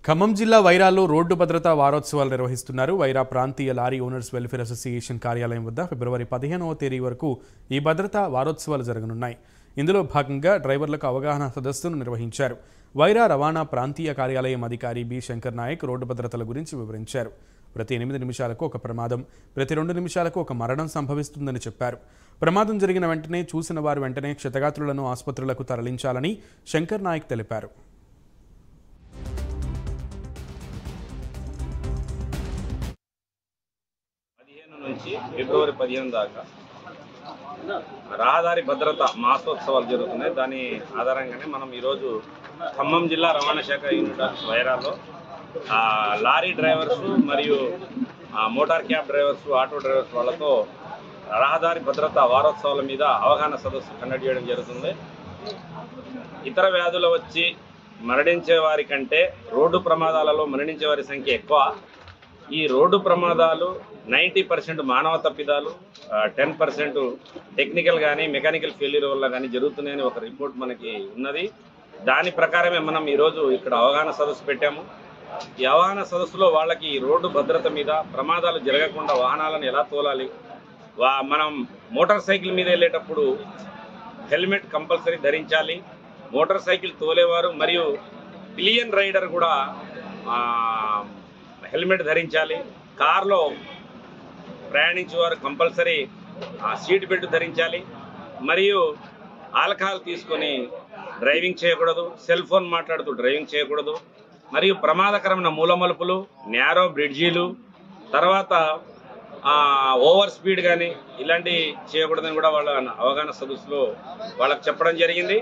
ఖమ్మం జిల్లా వైరాలో రోడ్డు భద్రతా వారోత్సవాలు నిర్వహిస్తున్నారు. వైరా ప్రాంతీయ లారీ ఓనర్స్ వెల్ఫేర్ అసోసియేషన్ కార్యాలయం వద్ద ఫిబ్రవరి 15వ తేదీ వరకు ఈ భద్రతా వారోత్సవాలు జరగనున్నాయి. ఇందులో భాగంగా డ్రైవర్లకు అవగాహన సదస్సును నిర్వహించారు. వైరా రవాణా ప్రాంతీయ కార్యాలయం అధికారి బి శంకర్ నాయక్ రోడ్డు భద్రతల గురించి వివరించారు. ప్రతి 8 నిమిషాలకు ఒక ప్రమాదం, ప్రతి 2 నిమిషాలకు ఒక మరణం సంభవిస్తుందని చెప్పారు. ప్రమాదం జరిగిన వెంటనే చూసిన వారు వెంటనే క్షతగాత్రులను ఆసుపత్రులకు తరలించాలని శంకర్ నాయక్ తెలిపారు. నుంచి ఫిబ్రవరి 15 దాకా రహదారి భద్రత మాసోత్సవాలు జరుగుతున్నాయి. దాని ఆధారంగానే మనం ఈరోజు ఖమ్మం జిల్లా రవాణా శాఖ యూనిట్ ఆఫీస్ వైరాలో లారీ డ్రైవర్స్ మరియు motor cab drivers, auto drivers వాళ్ళతో రహదారి భద్రత వారోత్సవాల మీద అవగాహన సదస్సు కండక్ట్ చేయడం జరుగుతుంది. ఇతర వ్యాధులు వచ్చి మరణించే వారి కంటే రోడ్డు ప్రమాదాలలో మరణించే వారి సంఖ్య ఎక్కువ. ఈ రోడ్డు ప్రమాదాలు 90% మానవ తప్పిదాలు, 10% టెక్నికల్ కానీ మెకానికల్ ఫెయిల్యూర్ వల్ల కానీ జరుగుతున్నాయని ఒక రిపోర్ట్ మనకి ఉన్నది. దాని ప్రకారమే మనం ఈరోజు ఇక్కడ అవగాహన సదస్సు పెట్టాము. ఈ అవగాహన సదస్సులో వాళ్ళకి రోడ్డు భద్రత మీద, ప్రమాదాలు జరగకుండా వాహనాలను ఎలా తోలాలి, మనం మోటార్ సైకిల్ మీద వెళ్ళేటప్పుడు హెల్మెట్ కంపల్సరీ ధరించాలి. మోటార్ సైకిల్ తోలేవారు మరియు పిలియన్ రైడర్ కూడా హెల్మెట్ ధరించాలి. కార్లో ప్రయాణించేవారు కంపల్సరీ సీట్ బెల్ట్ ధరించాలి. మరియు ఆల్కహాల్ తీసుకొని డ్రైవింగ్ చేయకూడదు, సెల్ ఫోన్ మాట్లాడుతూ డ్రైవింగ్ చేయకూడదు. మరియు ప్రమాదకరమైన మూలమలుపులు, నేరో బ్రిడ్జీలు, తర్వాత ఓవర్ స్పీడ్ కానీ ఇలాంటివి చేయకూడదని కూడా వాళ్ళ అవగాహన సదస్సులో వాళ్ళకి చెప్పడం జరిగింది.